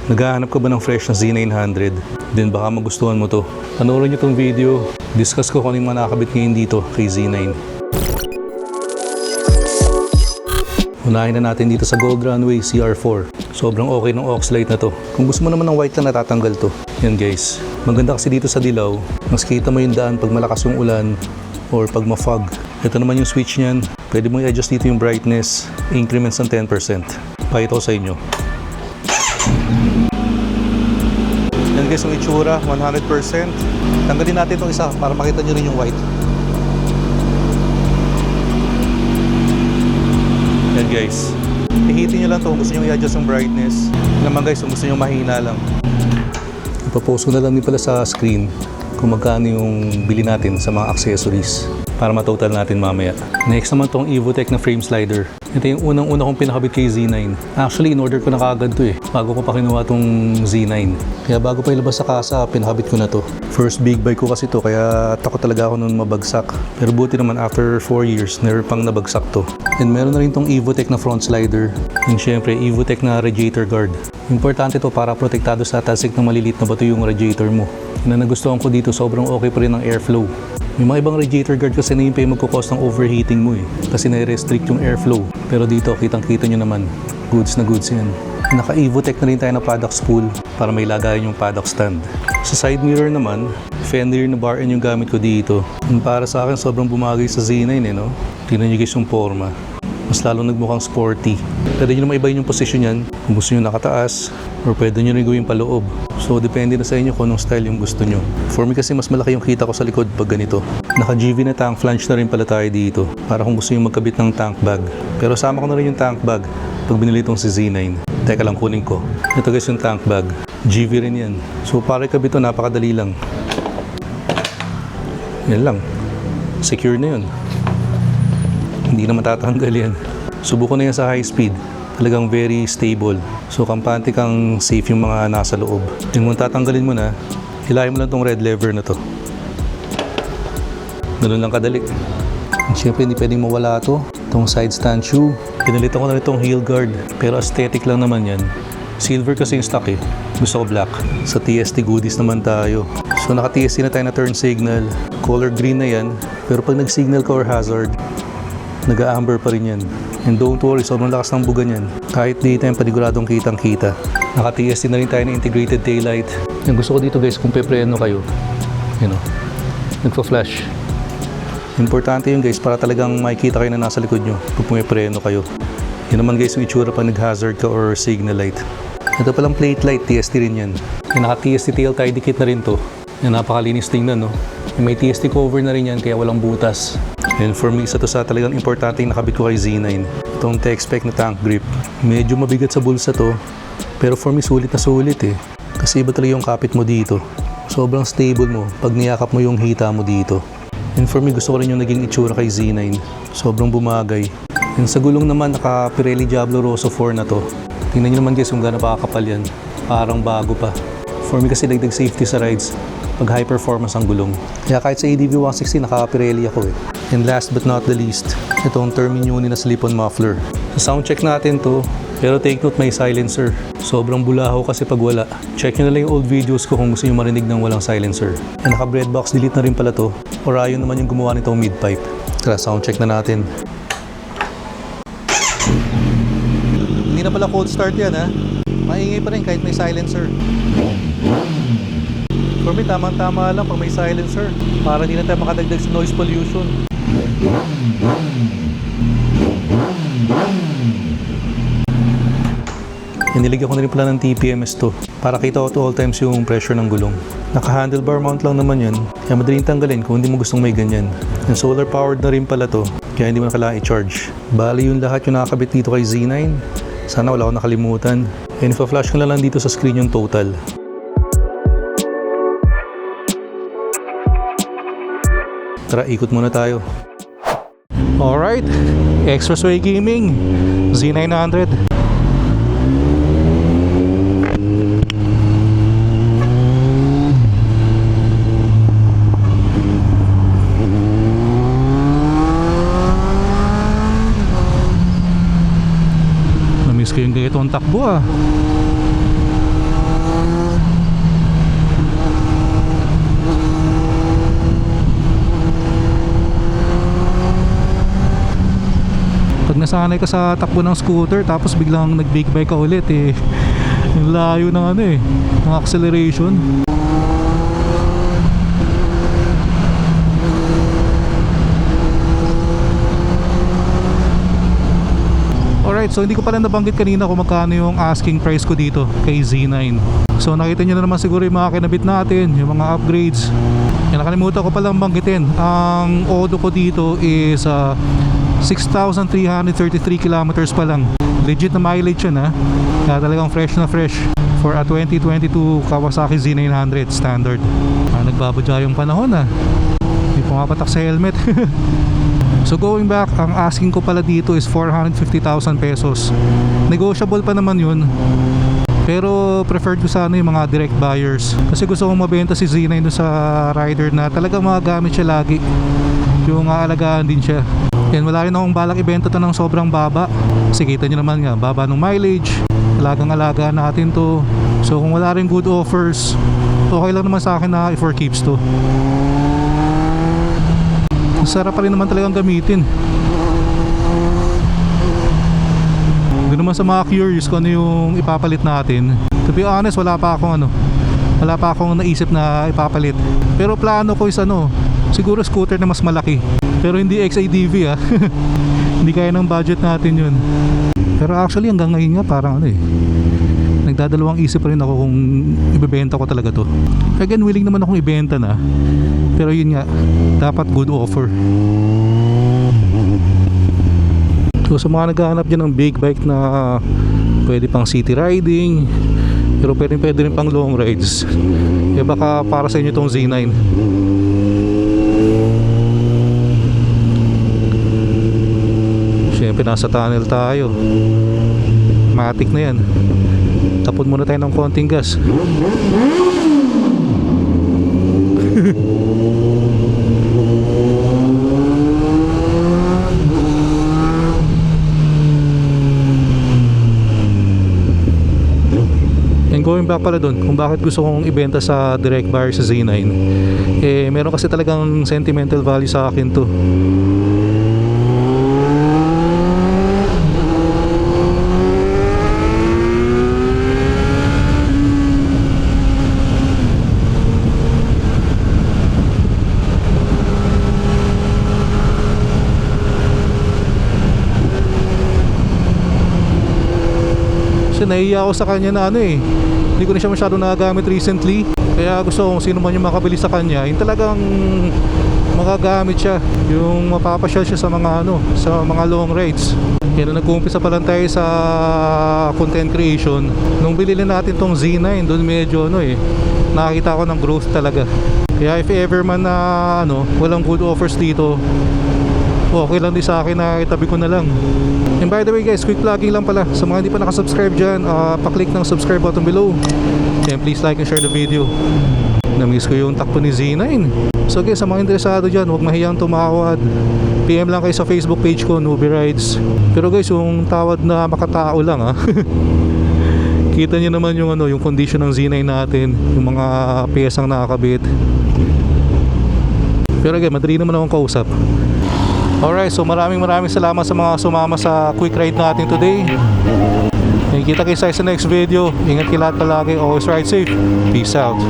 Naghahanap ka ba ng fresh na Z900? Then baka magustuhan mo to. Panoorin nyo tong video. Discuss ko kung ano yung mga nakakabit ngayon dito kay Z9. Unahin na natin dito sa Gold Runway CR4. Sobrang okay ng aux light na to. Kung gusto mo naman ng white lang, natatanggal to. Yan guys. Maganda kasi dito sa dilaw. Mas kita mo yung daan pag malakas yung ulan or pag ma-fog. Ito naman yung switch niyan. Pwede mo i-adjust dito yung brightness. Increments ng 10%. Pakita ko sa inyo. Yan guys, yung itsura, 100%. Tanggalin natin itong isa para makita nyo rin yung white. Yan guys. Ihitin nyo lang ito kung gusto nyo i-adjust yung brightness. Yan naman guys, kung gusto nyo mahina lang. Ipapost ko na lang din pala sa screen kung magkano yung bili natin sa mga accessories para matotal natin mamaya. Next naman tong Evotech na frame slider. Ito yung unang-una kong pinakabit kay Z9. Actually, in-order ko na kaagad to bago ko pa kinuha tong Z9. Kaya bago pa ilabas sa kasa, pinakabit ko na to. First big bike ko kasi to, kaya takot talaga ako nung mabagsak. Pero buti naman, after 4 years, never pang nabagsak to. And meron na rin tong Evotech na front slider. And syempre, Evotech na radiator guard. Importante to para protektado sa talsik ng maliliit na bato yung radiator mo. Yung nagustuhan ko dito, sobrang okay pa rin ang airflow. May mga ibang radiator guard kasi na yung magkukos ng overheating mo kasi na-restrict yung airflow. Pero dito, kitang-kita nyo naman, goods na goods yan. Naka-Evotech na rin tayo na paddock spool para may lagayan yung paddock stand. Sa side mirror naman, Fender na bar end yung gamit ko dito. Para sa akin, sobrang bumagay sa Z9 no? Tingnan nyo guys yung forma. Mas lalong nagmukhang sporty. Pwede nyo naman ibahin yung position yan kung gusto nyo nakataas or pwede nyo rin gawin paloob. So depende na sa inyo kung anong style yung gusto nyo. For me kasi mas malaki yung kita ko sa likod pag ganito. Naka-GV na tank flange na rin pala tayo dito para kung gusto nyo magkabit ng tank bag. Pero sama ko na rin yung tank bag pag binili itong si Z9. Teka lang, kunin ko. Ito guys yung tank bag. GV rin yan. So para ikabit ito, napakadali lang. Yan lang. Secure na yun. Hindi na matatanggal yan. Subukan na yan sa high speed. Talagang very stable. So kampante kang safe yung mga nasa loob. Yung kung tatanggalin mo na, hilahin mo lang tong red lever na to. Ganun lang kadali. Siyempre hindi pwedeng mawala to. Itong side stand shoe. Pinalitan ko na itong heel guard. Pero aesthetic lang naman yan. Silver kasi yung stock Gusto ko black. Sa TST goodies naman tayo. So naka TST na tayo na turn signal. Color green na yan. Pero pag nag-signal ka or hazard, nag-amber pa rin yan. And don't worry, sobrang lakas ng buga niyan. Kahit daytime, paniguradong kitang-kita. Naka-TST na rin tayo ng integrated taillight. Yung gusto ko dito guys, kung pepreno kayo, nagpa-flash. Importante yun guys, para talagang makikita kayo na nasa likod nyo kung pumipreno kayo. Yun naman guys, yung itsura pa nag-hazard ka or signal light. Ito palang plate light, TST rin yan. Yung naka-TST tail tie dikit na rin to. Yung napakalinis tingnan May TST cover na rin yan, kaya walang butas. And for me, isa to sa talagang importante yung nakabit ko kay Z9. Itong Tech-Spec na tank grip. Medyo mabigat sa bulsa to, pero for me sulit na sulit Kasi iba talaga yung kapit mo dito. Sobrang stable mo pag niyakap mo yung hita mo dito. And for me, gusto ko rin yung naging itsura kay Z9. Sobrang bumagay. And sa gulong naman, naka Pirelli Diablo Rosso 4 na to. Tingnan nyo naman guys kung gano'n pakakapal yan. Parang bago pa. For me kasi dagdag safety sa rides pag high performance ang gulong. Kaya kahit sa ADV 160, naka-Pirelli ako And last but not the least, itong Terminioni na slip-on muffler. Sa sound check natin to, pero take note may silencer. Sobrang bulaho kasi pag wala. Check nyo na lang yung old videos ko kung gusto nyo marinig ng walang silencer. And naka-breadbox delete na rin pala to. Orion naman yung gumawa nitong mid-pipe. Tara, sound check na natin. Hindi na pala cold start yan Maingay pa rin kahit may silencer. For me, tamang-tama lang pag may silencer para hindi na tayo makadagdag sa noise pollution. Niligyan ko na rin pala ng TPMS to para kita ko to all times yung pressure ng gulong. Naka-handlebar mount lang naman yun, kaya madaling tanggalin kung hindi mo gustong may ganyan. Yung solar powered na rin pala to, kaya hindi mo na kailangan i-charge. Bali yung lahat yung nakakabit dito kay Z9. Sana wala akong nakalimutan. And ipa-flash ko na lang dito sa screen yung total. Tara, ikot muna tayo. Alright, Expressway Gaming Z900. Namiss ko yung ganitong takbo nasanay ka sa takbo ng scooter tapos biglang nag-big bike ka ulit eh. Yung layo ng ano eh, ng acceleration. Alright, so hindi ko pala nabanggit kanina kung magkano yung asking price ko dito kay Z9. So nakita nyo na naman siguro yung mga kinabit natin, yung mga upgrades. Nakalimutan ko palang banggitin, ang odo ko dito is 6,333 kilometers pa lang. Legit na mileage yun ha. Kaya talagang fresh na fresh for a 2022 Kawasaki Z900 standard. Nagbabadya yung panahon ha. Hindi pumapatak sa helmet. So going back, ang asking ko pala dito is 450,000 pesos. Negotiable pa naman yun. Pero preferred ko sana yung mga direct buyers. Kasi gusto kong mabenta si Z9 dun sa rider na talagang magagamit siya lagi. Yung aalagaan din siya. Yan, wala rin akong balak ibenta to ng sobrang baba. Kasi kita nyo naman nga, baba ng mileage. Alagang-alagaan natin to. So kung wala rin good offers, okay lang naman sa akin na i-for keeps to. Sarap pa rin naman talagang gamitin. Doon naman sa mga curious kung ano yung ipapalit natin. To be honest, wala pa akong naisip na ipapalit. Pero plano ko is siguro scooter na mas malaki. Pero hindi XADV ah. Hindi kaya ng budget natin yun. Pero actually hanggang ngayon nga parang nagdadalawang isip pa rin ako kung ibebenta ko talaga to. Again, willing naman akong ibenta na. Pero yun nga, dapat good offer. So sa mga naghahanap dyan ng big bike na pwede pang city riding, pero pwede rin pang long rides, baka para sa inyo tong Z9. Siyempre nasa tunnel tayo, matik na yan. Tapon muna tayo ng konting gas. And going back pala dun, kung bakit gusto kong ibenta sa direct buyer sa Z9, meron kasi talagang sentimental value sa akin to. Nahiya ako sa kanya na hindi ko na siya masyado nagagamit recently. Kaya gusto kong sino man yung makabili sa kanya, yung talagang magagamit siya, yung mapapasyal siya sa mga sa mga long rides. Kaya na nag-uumpisa pa lang tayo sa content creation. Nung bilhin natin tong Z9, doon medyo nakakita ko ng growth talaga. Kaya if ever man na walang good offers dito, okay lang din sa akin na itabi ko na lang. And by the way guys, quick plugging lang pala sa mga hindi pa nakasubscribe dyan, pa-click ng subscribe button below. And please like and share the video. Namiss ko yung takbo ni Z9. So guys, sa mga interesado dyan, huwag mahiyang tumawad. PM lang kayo sa Facebook page ko, Newbie Rides. Pero guys, yung tawad na makatao lang Kita nyo naman yung yung condition ng Z9 natin, yung mga piyesang nakakabit. Pero again, madali naman akong kausap. Alright, so maraming salamat sa mga sumama sa quick ride natin today. Kita kayo sa next video. Ingat kayo lahat palagi. Always ride safe. Peace out.